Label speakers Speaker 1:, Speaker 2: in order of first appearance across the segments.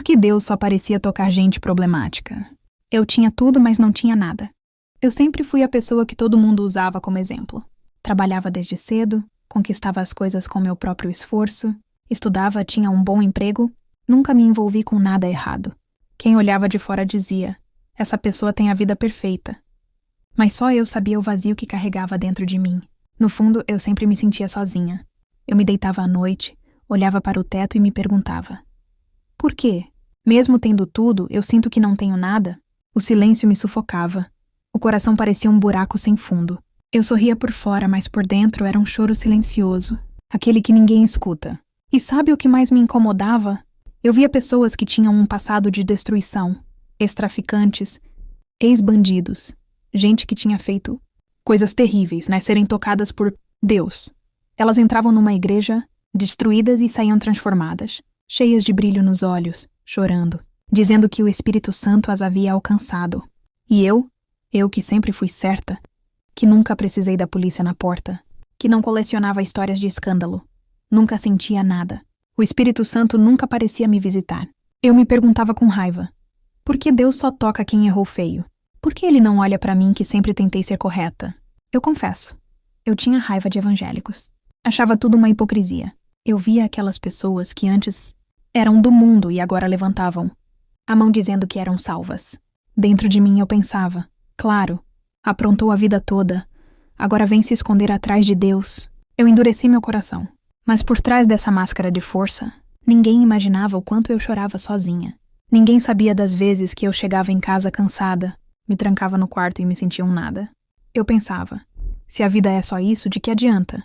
Speaker 1: Por que Deus só parecia tocar gente problemática? Eu tinha tudo, mas não tinha nada. Eu sempre fui a pessoa que todo mundo usava como exemplo. Trabalhava desde cedo, conquistava as coisas com meu próprio esforço, estudava, tinha um bom emprego, nunca me envolvi com nada errado. Quem olhava de fora dizia, essa pessoa tem a vida perfeita. Mas só eu sabia o vazio que carregava dentro de mim. No fundo, eu sempre me sentia sozinha. Eu me deitava à noite, olhava para o teto e me perguntava, por quê? Mesmo tendo tudo, eu sinto que não tenho nada? O silêncio me sufocava. O coração parecia um buraco sem fundo. Eu sorria por fora, mas por dentro era um choro silencioso, aquele que ninguém escuta. E sabe o que mais me incomodava? Eu via pessoas que tinham um passado de destruição, ex-traficantes, ex-bandidos, gente que tinha feito coisas terríveis, né? Serem tocadas por Deus. Elas entravam numa igreja, destruídas e saíam transformadas, cheias de brilho nos olhos, chorando, dizendo que o Espírito Santo as havia alcançado. E eu que sempre fui certa, que nunca precisei da polícia na porta, que não colecionava histórias de escândalo, nunca sentia nada. O Espírito Santo nunca parecia me visitar. Eu me perguntava com raiva, por que Deus só toca quem errou feio? Por que Ele não olha pra mim que sempre tentei ser correta? Eu confesso, eu tinha raiva de evangélicos. Achava tudo uma hipocrisia. Eu via aquelas pessoas que antes eram do mundo e agora levantavam a mão dizendo que eram salvas. Dentro de mim eu pensava, claro, aprontou a vida toda, agora vem se esconder atrás de Deus. Eu endureci meu coração. Mas por trás dessa máscara de força, ninguém imaginava o quanto eu chorava sozinha. Ninguém sabia das vezes que eu chegava em casa cansada, me trancava no quarto e me sentia um nada. Eu pensava, se a vida é só isso, de que adianta?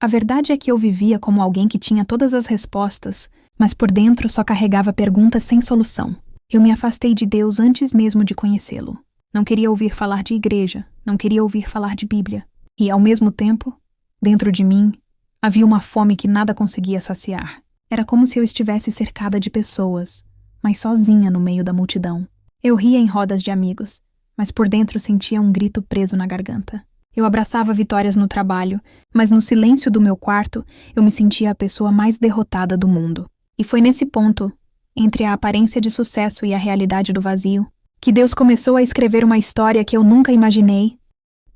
Speaker 1: A verdade é que eu vivia como alguém que tinha todas as respostas, mas por dentro só carregava perguntas sem solução. Eu me afastei de Deus antes mesmo de conhecê-lo. Não queria ouvir falar de igreja, não queria ouvir falar de Bíblia. E, ao mesmo tempo, dentro de mim, havia uma fome que nada conseguia saciar. Era como se eu estivesse cercada de pessoas, mas sozinha no meio da multidão. Eu ria em rodas de amigos, mas por dentro sentia um grito preso na garganta. Eu abraçava vitórias no trabalho, mas no silêncio do meu quarto, eu me sentia a pessoa mais derrotada do mundo. E foi nesse ponto, entre a aparência de sucesso e a realidade do vazio, que Deus começou a escrever uma história que eu nunca imaginei.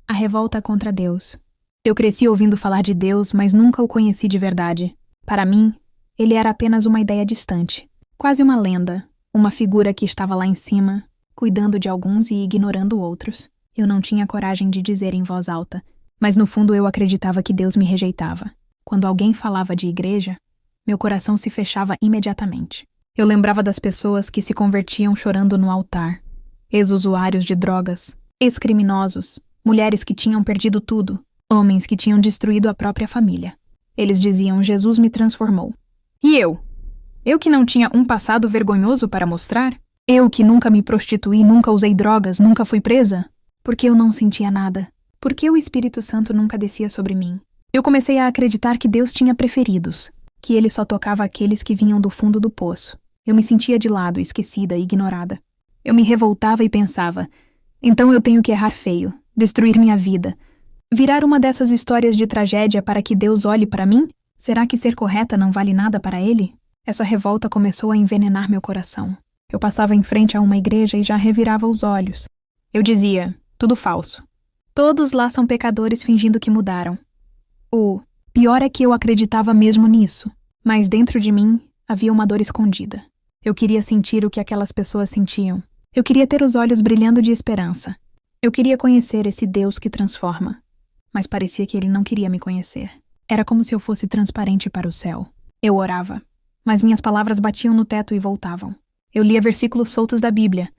Speaker 1: A revolta contra Deus. Eu cresci ouvindo falar de Deus, mas nunca o conheci de verdade. Para mim, ele era apenas uma ideia distante, quase uma lenda, uma figura que estava lá em cima, cuidando de alguns e ignorando outros. Eu não tinha coragem de dizer em voz alta, mas no fundo eu acreditava que Deus me rejeitava. Quando alguém falava de igreja, meu coração se fechava imediatamente. Eu lembrava das pessoas que se convertiam chorando no altar, ex-usuários de drogas, ex-criminosos, mulheres que tinham perdido tudo, homens que tinham destruído a própria família. Eles diziam, Jesus me transformou. E eu? Eu que não tinha um passado vergonhoso para mostrar? Eu que nunca me prostituí, nunca usei drogas, nunca fui presa? Porque eu não sentia nada? Porque o Espírito Santo nunca descia sobre mim? Eu comecei a acreditar que Deus tinha preferidos, que Ele só tocava aqueles que vinham do fundo do poço. Eu me sentia de lado, esquecida e ignorada. Eu me revoltava e pensava, então eu tenho que errar feio, destruir minha vida, virar uma dessas histórias de tragédia para que Deus olhe para mim? Será que ser correta não vale nada para Ele? Essa revolta começou a envenenar meu coração. Eu passava em frente a uma igreja e já revirava os olhos. Eu dizia, tudo falso. Todos lá são pecadores fingindo que mudaram. O pior é que eu acreditava mesmo nisso, mas dentro de mim havia uma dor escondida. Eu queria sentir o que aquelas pessoas sentiam. Eu queria ter os olhos brilhando de esperança. Eu queria conhecer esse Deus que transforma. Mas parecia que Ele não queria me conhecer. Era como se eu fosse transparente para o céu. Eu orava, mas minhas palavras batiam no teto e voltavam. Eu lia versículos soltos da Bíblia,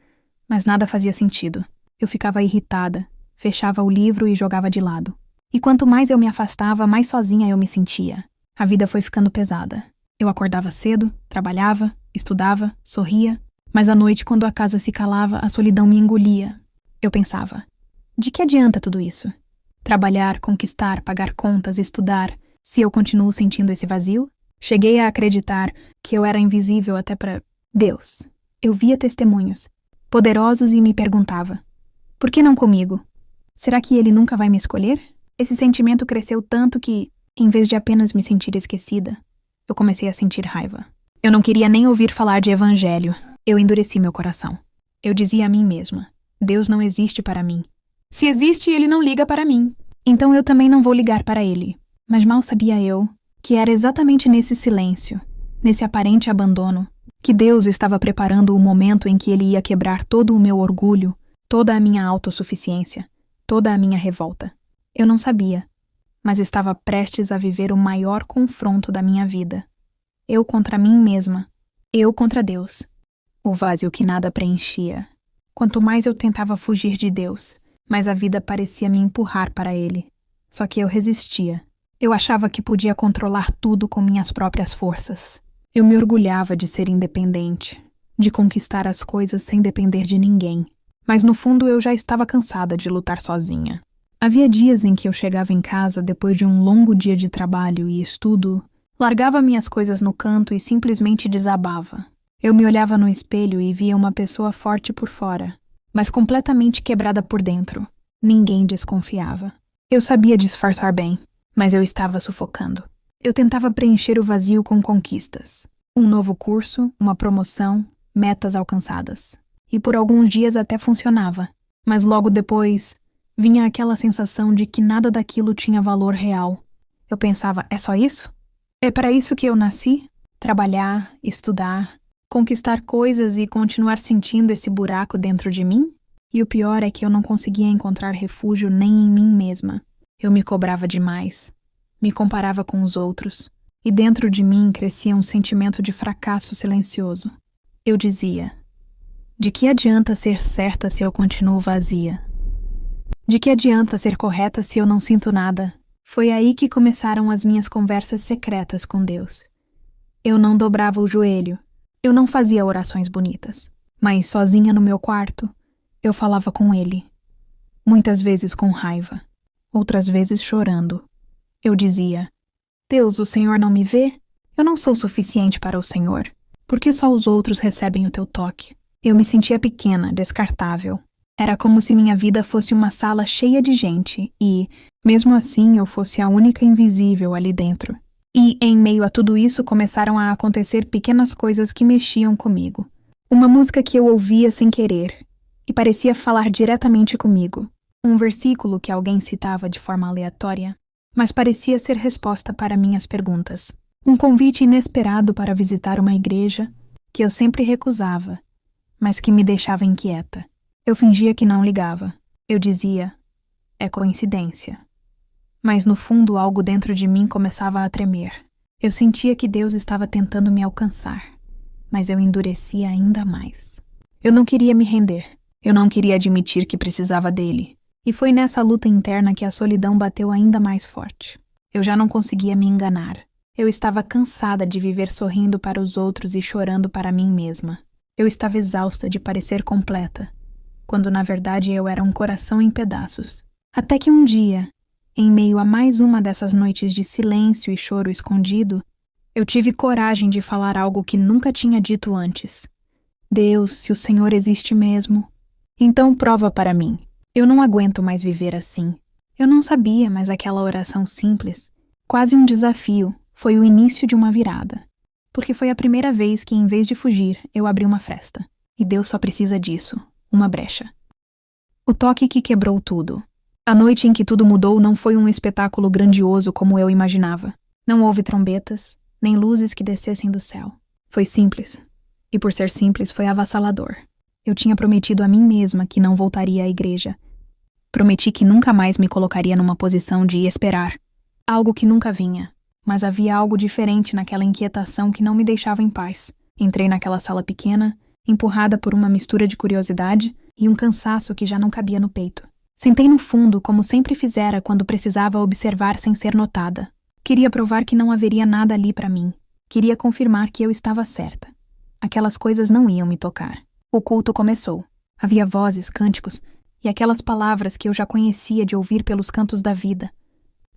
Speaker 1: mas nada fazia sentido. Eu ficava irritada, fechava o livro e jogava de lado. E quanto mais eu me afastava, mais sozinha eu me sentia. A vida foi ficando pesada. Eu acordava cedo, trabalhava, estudava, sorria, mas à noite, quando a casa se calava, a solidão me engolia. Eu pensava, de que adianta tudo isso? Trabalhar, conquistar, pagar contas, estudar, se eu continuo sentindo esse vazio? Cheguei a acreditar que eu era invisível até para Deus. Eu via testemunhos, poderosos e me perguntava, por que não comigo? Será que Ele nunca vai me escolher? Esse sentimento cresceu tanto que, em vez de apenas me sentir esquecida, eu comecei a sentir raiva. Eu não queria nem ouvir falar de evangelho. Eu endureci meu coração. Eu dizia a mim mesma: Deus não existe para mim. Se existe, ele não liga para mim. Então eu também não vou ligar para ele. Mas mal sabia eu que era exatamente nesse silêncio, nesse aparente abandono, que Deus estava preparando o momento em que ele ia quebrar todo o meu orgulho, toda a minha autossuficiência, toda a minha revolta. Eu não sabia, mas estava prestes a viver o maior confronto da minha vida. Eu contra mim mesma, eu contra Deus. O vazio que nada preenchia. Quanto mais eu tentava fugir de Deus, mais a vida parecia me empurrar para ele. Só que eu resistia. Eu achava que podia controlar tudo com minhas próprias forças. Eu me orgulhava de ser independente, de conquistar as coisas sem depender de ninguém. Mas no fundo eu já estava cansada de lutar sozinha. Havia dias em que eu chegava em casa depois de um longo dia de trabalho e estudo, largava minhas coisas no canto e simplesmente desabava. Eu me olhava no espelho e via uma pessoa forte por fora, mas completamente quebrada por dentro. Ninguém desconfiava. Eu sabia disfarçar bem, mas eu estava sufocando. Eu tentava preencher o vazio com conquistas. Um novo curso, uma promoção, metas alcançadas. E por alguns dias até funcionava. Mas logo depois, vinha aquela sensação de que nada daquilo tinha valor real. Eu pensava, é só isso? É para isso que eu nasci? Trabalhar, estudar, conquistar coisas e continuar sentindo esse buraco dentro de mim? E o pior é que eu não conseguia encontrar refúgio nem em mim mesma. Eu me cobrava demais, me comparava com os outros, e dentro de mim crescia um sentimento de fracasso silencioso. Eu dizia: de que adianta ser certa se eu continuo vazia? De que adianta ser correta se eu não sinto nada? Foi aí que começaram as minhas conversas secretas com Deus. Eu não dobrava o joelho, eu não fazia orações bonitas, mas sozinha no meu quarto, eu falava com Ele. Muitas vezes com raiva, outras vezes chorando. Eu dizia: Deus, o Senhor não me vê? Eu não sou suficiente para o Senhor. Por que só os outros recebem o teu toque? Eu me sentia pequena, descartável. Era como se minha vida fosse uma sala cheia de gente e, mesmo assim, eu fosse a única invisível ali dentro. E, em meio a tudo isso, começaram a acontecer pequenas coisas que mexiam comigo. Uma música que eu ouvia sem querer e parecia falar diretamente comigo. Um versículo que alguém citava de forma aleatória, mas parecia ser resposta para minhas perguntas. Um convite inesperado para visitar uma igreja que eu sempre recusava, mas que me deixava inquieta. Eu fingia que não ligava. Eu dizia: é coincidência. Mas no fundo algo dentro de mim começava a tremer. Eu sentia que Deus estava tentando me alcançar, mas eu endurecia ainda mais. Eu não queria me render. Eu não queria admitir que precisava dele. E foi nessa luta interna que a solidão bateu ainda mais forte. Eu já não conseguia me enganar. Eu estava cansada de viver sorrindo para os outros e chorando para mim mesma. Eu estava exausta de parecer completa, quando na verdade eu era um coração em pedaços. Até que um dia, em meio a mais uma dessas noites de silêncio e choro escondido, eu tive coragem de falar algo que nunca tinha dito antes. Deus, se o Senhor existe mesmo, então prova para mim. Eu não aguento mais viver assim. Eu não sabia, mas aquela oração simples, quase um desafio, foi o início de uma virada. Porque foi a primeira vez que, em vez de fugir, eu abri uma fresta. E Deus só precisa disso, uma brecha. O toque que quebrou tudo. A noite em que tudo mudou não foi um espetáculo grandioso como eu imaginava. Não houve trombetas, nem luzes que descessem do céu. Foi simples. E por ser simples, foi avassalador. Eu tinha prometido a mim mesma que não voltaria à igreja. Prometi que nunca mais me colocaria numa posição de esperar. Algo que nunca vinha. Mas havia algo diferente naquela inquietação que não me deixava em paz. Entrei naquela sala pequena, empurrada por uma mistura de curiosidade e um cansaço que já não cabia no peito. Sentei no fundo, como sempre fizera quando precisava observar sem ser notada. Queria provar que não haveria nada ali para mim. Queria confirmar que eu estava certa. Aquelas coisas não iam me tocar. O culto começou. Havia vozes, cânticos e aquelas palavras que eu já conhecia de ouvir pelos cantos da vida.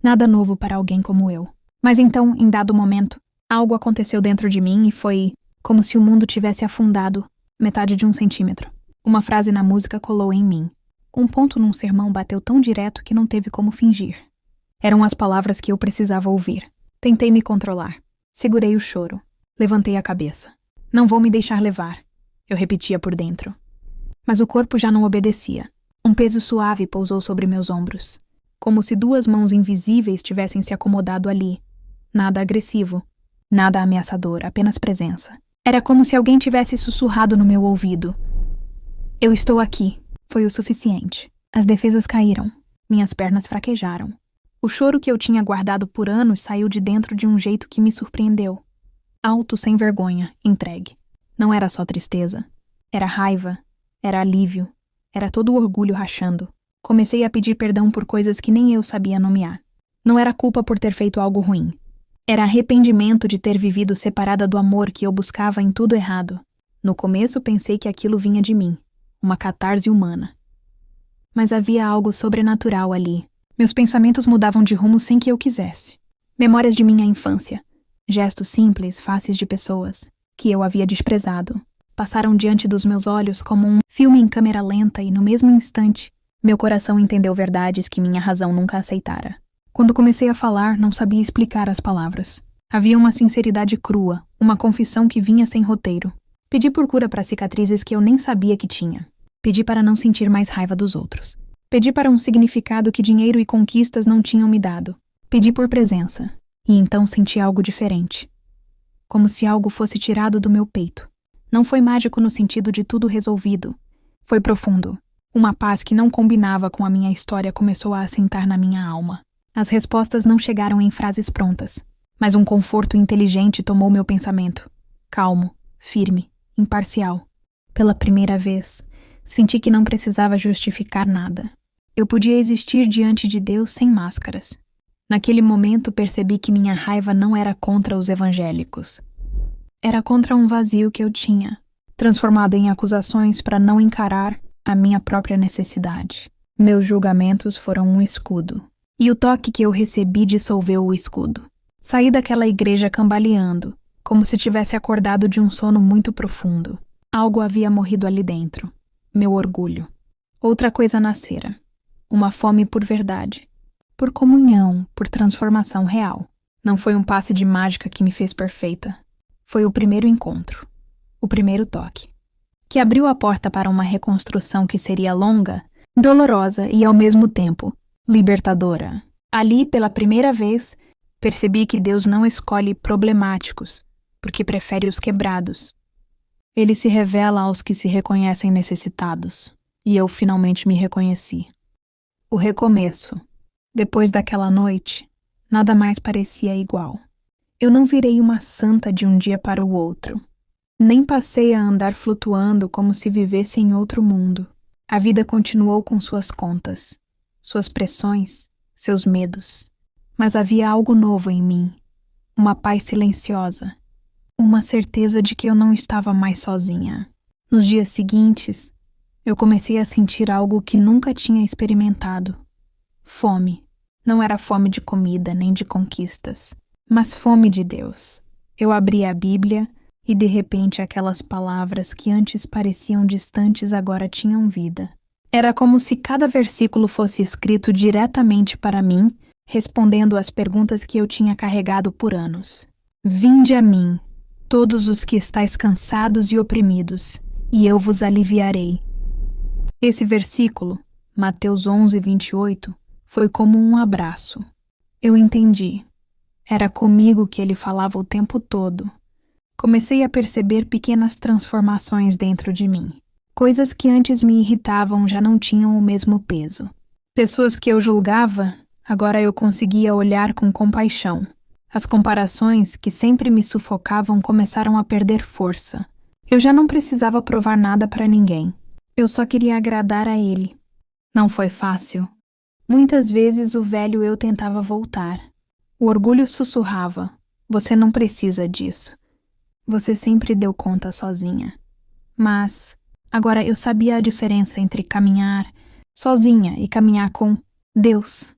Speaker 1: Nada novo para alguém como eu. Mas então, em dado momento, algo aconteceu dentro de mim e foi como se o mundo tivesse afundado metade de 1 centímetro. Uma frase na música colou em mim. Um ponto num sermão bateu tão direto que não teve como fingir. Eram as palavras que eu precisava ouvir. Tentei me controlar. Segurei o choro. Levantei a cabeça. Não vou me deixar levar, eu repetia por dentro. Mas o corpo já não obedecia. Um peso suave pousou sobre meus ombros, como se duas mãos invisíveis tivessem se acomodado ali. Nada agressivo, nada ameaçador, apenas presença. Era como se alguém tivesse sussurrado no meu ouvido. Eu estou aqui. Foi o suficiente. As defesas caíram. Minhas pernas fraquejaram. O choro que eu tinha guardado por anos saiu de dentro de um jeito que me surpreendeu. Alto, sem vergonha, entregue. Não era só tristeza. Era raiva. Era alívio. Era todo o orgulho rachando. Comecei a pedir perdão por coisas que nem eu sabia nomear. Não era culpa por ter feito algo ruim. Era arrependimento de ter vivido separada do amor que eu buscava em tudo errado. No começo pensei que aquilo vinha de mim. Uma catarse humana. Mas havia algo sobrenatural ali. Meus pensamentos mudavam de rumo sem que eu quisesse. Memórias de minha infância. Gestos simples, faces de pessoas, que eu havia desprezado, passaram diante dos meus olhos como um filme em câmera lenta e, no mesmo instante, meu coração entendeu verdades que minha razão nunca aceitara. Quando comecei a falar, não sabia explicar as palavras. Havia uma sinceridade crua, uma confissão que vinha sem roteiro. Pedi por cura para cicatrizes que eu nem sabia que tinha. Pedi para não sentir mais raiva dos outros. Pedi para um significado que dinheiro e conquistas não tinham me dado. Pedi por presença. E então senti algo diferente. Como se algo fosse tirado do meu peito. Não foi mágico no sentido de tudo resolvido. Foi profundo. Uma paz que não combinava com a minha história começou a assentar na minha alma. As respostas não chegaram em frases prontas, mas um conforto inteligente tomou meu pensamento. Calmo, firme, imparcial. Pela primeira vez, senti que não precisava justificar nada. Eu podia existir diante de Deus sem máscaras. Naquele momento percebi que minha raiva não era contra os evangélicos. Era contra um vazio que eu tinha, transformado em acusações para não encarar a minha própria necessidade. Meus julgamentos foram um escudo, e o toque que eu recebi dissolveu o escudo. Saí daquela igreja cambaleando, como se tivesse acordado de um sono muito profundo. Algo havia morrido ali dentro. Meu orgulho. Outra coisa nascera. Uma fome por verdade. Por comunhão, por transformação real. Não foi um passe de mágica que me fez perfeita. Foi o primeiro encontro. O primeiro toque. Que abriu a porta para uma reconstrução que seria longa, dolorosa e, ao mesmo tempo, libertadora. Ali, pela primeira vez, percebi que Deus não escolhe problemáticos, porque prefere os quebrados. Ele se revela aos que se reconhecem necessitados. E eu finalmente me reconheci. O recomeço. Depois daquela noite, nada mais parecia igual. Eu não virei uma santa de um dia para o outro. Nem passei a andar flutuando como se vivesse em outro mundo. A vida continuou com suas contas, suas pressões, seus medos. Mas havia algo novo em mim. Uma paz silenciosa. Uma certeza de que eu não estava mais sozinha. Nos dias seguintes, eu comecei a sentir algo que nunca tinha experimentado. Fome. Não era fome de comida nem de conquistas, mas fome de Deus. Eu abri a Bíblia e de repente aquelas palavras que antes pareciam distantes agora tinham vida. Era como se cada versículo fosse escrito diretamente para mim, respondendo às perguntas que eu tinha carregado por anos. Vinde a mim, todos os que estáis cansados e oprimidos, e eu vos aliviarei. Esse versículo, Mateus 11:28, foi como um abraço. Eu entendi. Era comigo que ele falava o tempo todo. Comecei a perceber pequenas transformações dentro de mim. Coisas que antes me irritavam já não tinham o mesmo peso. Pessoas que eu julgava, agora eu conseguia olhar com compaixão. As comparações, que sempre me sufocavam, começaram a perder força. Eu já não precisava provar nada para ninguém. Eu só queria agradar a ele. Não foi fácil. Muitas vezes o velho eu tentava voltar. O orgulho sussurrava: você não precisa disso. Você sempre deu conta sozinha. Mas agora eu sabia a diferença entre caminhar sozinha e caminhar com Deus.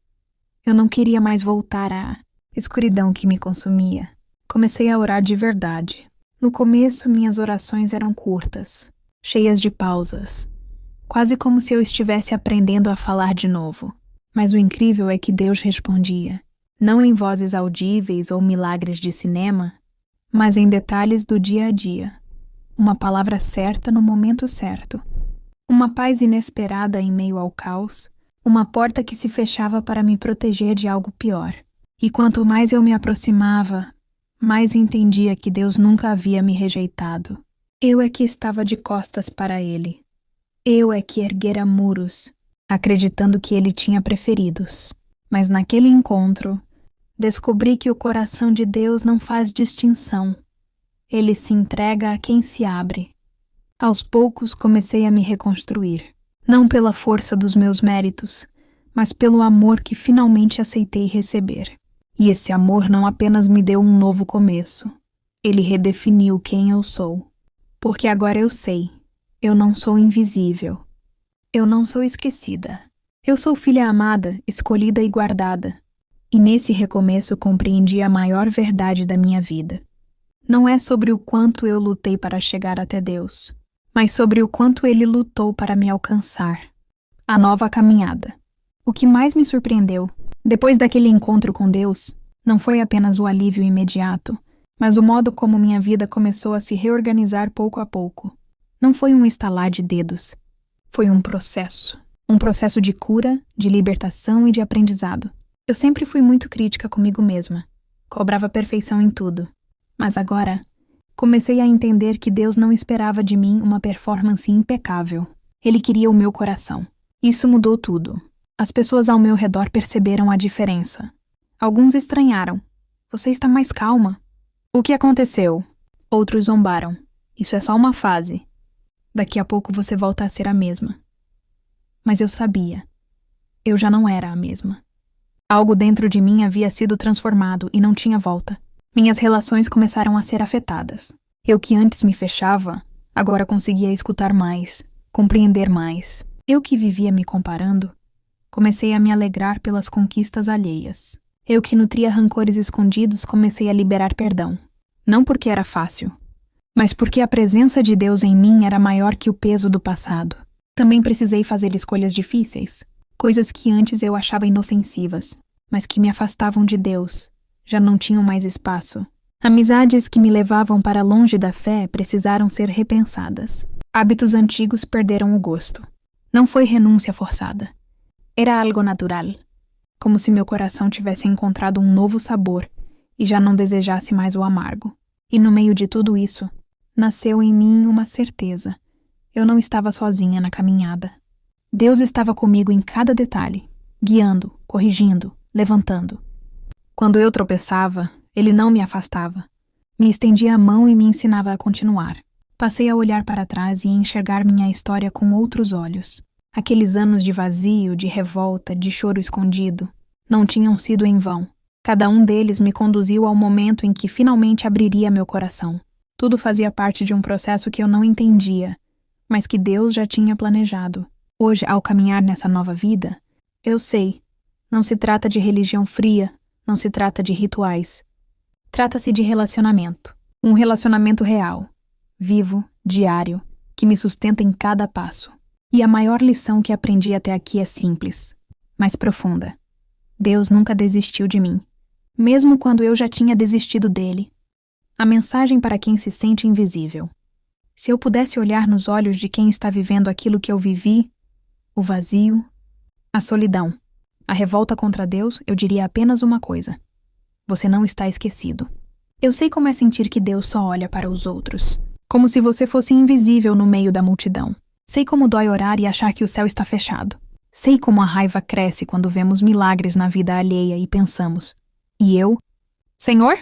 Speaker 1: Eu não queria mais voltar à escuridão que me consumia. Comecei a orar de verdade. No começo, minhas orações eram curtas, cheias de pausas, quase como se eu estivesse aprendendo a falar de novo. Mas o incrível é que Deus respondia, não em vozes audíveis ou milagres de cinema, mas em detalhes do dia a dia. Uma palavra certa no momento certo. Uma paz inesperada em meio ao caos. Uma porta que se fechava para me proteger de algo pior. E quanto mais eu me aproximava, mais entendia que Deus nunca havia me rejeitado. Eu é que estava de costas para Ele. Eu é que erguera muros, acreditando que Ele tinha preferidos. Mas naquele encontro, descobri que o coração de Deus não faz distinção. Ele se entrega a quem se abre. Aos poucos comecei a me reconstruir. Não pela força dos meus méritos, mas pelo amor que finalmente aceitei receber. E esse amor não apenas me deu um novo começo, ele redefiniu quem eu sou. Porque agora eu sei, eu não sou invisível. Eu não sou esquecida. Eu sou filha amada, escolhida e guardada. E nesse recomeço compreendi a maior verdade da minha vida. Não é sobre o quanto eu lutei para chegar até Deus, mas sobre o quanto Ele lutou para me alcançar. A nova caminhada. O que mais me surpreendeu, depois daquele encontro com Deus, não foi apenas o alívio imediato, mas o modo como minha vida começou a se reorganizar pouco a pouco. Não foi um estalar de dedos. Foi um processo. Um processo de cura, de libertação e de aprendizado. Eu sempre fui muito crítica comigo mesma. Cobrava perfeição em tudo. Mas agora, comecei a entender que Deus não esperava de mim uma performance impecável. Ele queria o meu coração. Isso mudou tudo. As pessoas ao meu redor perceberam a diferença. Alguns estranharam. Você está mais calma. O que aconteceu? Outros zombaram. Isso é só uma fase. Daqui a pouco você volta a ser a mesma. Mas eu sabia. Eu já não era a mesma. Algo dentro de mim havia sido transformado e não tinha volta. Minhas relações começaram a ser afetadas. Eu que antes me fechava, agora conseguia escutar mais, compreender mais. Eu que vivia me comparando, comecei a me alegrar pelas conquistas alheias. Eu que nutria rancores escondidos, comecei a liberar perdão. Não porque era fácil, mas porque a presença de Deus em mim era maior que o peso do passado. Também precisei fazer escolhas difíceis, coisas que antes eu achava inofensivas, mas que me afastavam de Deus. Já não tinham mais espaço. Amizades que me levavam para longe da fé precisaram ser repensadas. Hábitos antigos perderam o gosto. Não foi renúncia forçada. Era algo natural. Como se meu coração tivesse encontrado um novo sabor e já não desejasse mais o amargo. E no meio de tudo isso, nasceu em mim uma certeza. Eu não estava sozinha na caminhada. Deus estava comigo em cada detalhe, guiando, corrigindo, levantando. Quando eu tropeçava, Ele não me afastava. Me estendia a mão e me ensinava a continuar. Passei a olhar para trás e a enxergar minha história com outros olhos. Aqueles anos de vazio, de revolta, de choro escondido, não tinham sido em vão. Cada um deles me conduziu ao momento em que finalmente abriria meu coração. Tudo fazia parte de um processo que eu não entendia, mas que Deus já tinha planejado. Hoje, ao caminhar nessa nova vida, eu sei, não se trata de religião fria, não se trata de rituais. Trata-se de relacionamento. Um relacionamento real, vivo, diário, que me sustenta em cada passo. E a maior lição que aprendi até aqui é simples, mas profunda. Deus nunca desistiu de mim, mesmo quando eu já tinha desistido dele. A mensagem para quem se sente invisível. Se eu pudesse olhar nos olhos de quem está vivendo aquilo que eu vivi, o vazio, a solidão, a revolta contra Deus, eu diria apenas uma coisa. Você não está esquecido. Eu sei como é sentir que Deus só olha para os outros, como se você fosse invisível no meio da multidão. Sei como dói orar e achar que o céu está fechado. Sei como a raiva cresce quando vemos milagres na vida alheia e pensamos, e eu? Senhor?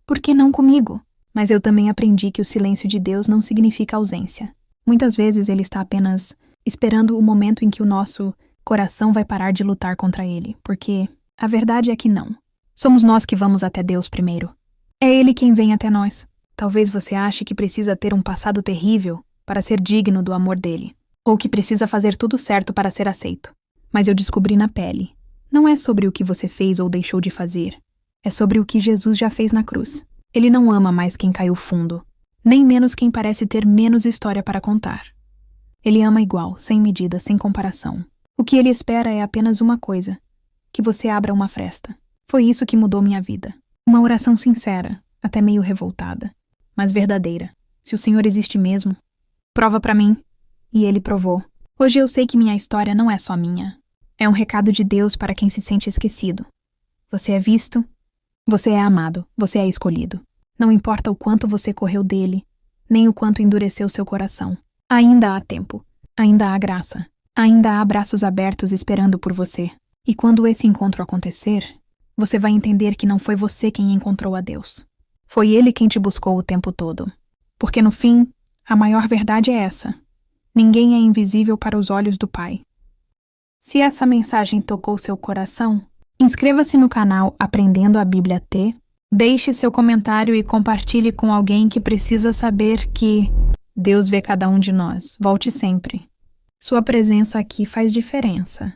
Speaker 1: Por que não comigo? Mas eu também aprendi que o silêncio de Deus não significa ausência. Muitas vezes Ele está apenas esperando o momento em que o nosso coração vai parar de lutar contra Ele, porque a verdade é que não. Somos nós que vamos até Deus primeiro. É Ele quem vem até nós. Talvez você ache que precisa ter um passado terrível para ser digno do amor dele, ou que precisa fazer tudo certo para ser aceito. Mas eu descobri na pele. Não é sobre o que você fez ou deixou de fazer. É sobre o que Jesus já fez na cruz. Ele não ama mais quem caiu fundo, nem menos quem parece ter menos história para contar. Ele ama igual, sem medida, sem comparação. O que ele espera é apenas uma coisa, que você abra uma fresta. Foi isso que mudou minha vida. Uma oração sincera, até meio revoltada. mas verdadeira. Se o Senhor existe mesmo, prova pra mim. E ele provou. Hoje eu sei que minha história não é só minha. É um recado de Deus para quem se sente esquecido. Você é visto, você é amado, você é escolhido. Não importa o quanto você correu dele, nem o quanto endureceu seu coração. Ainda há tempo, ainda há graça, ainda há braços abertos esperando por você. E quando esse encontro acontecer, você vai entender que não foi você quem encontrou a Deus. Foi Ele quem te buscou o tempo todo. Porque no fim, a maior verdade é essa. Ninguém é invisível para os olhos do Pai. Se essa mensagem tocou seu coração, inscreva-se no canal Aprendendo a Bíblia T, deixe seu comentário e compartilhe com alguém que precisa saber que Deus vê cada um de nós. Volte sempre. Sua presença aqui faz diferença.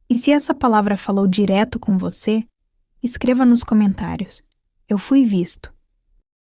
Speaker 1: E se essa palavra falou direto com você, escreva nos comentários. Eu fui visto.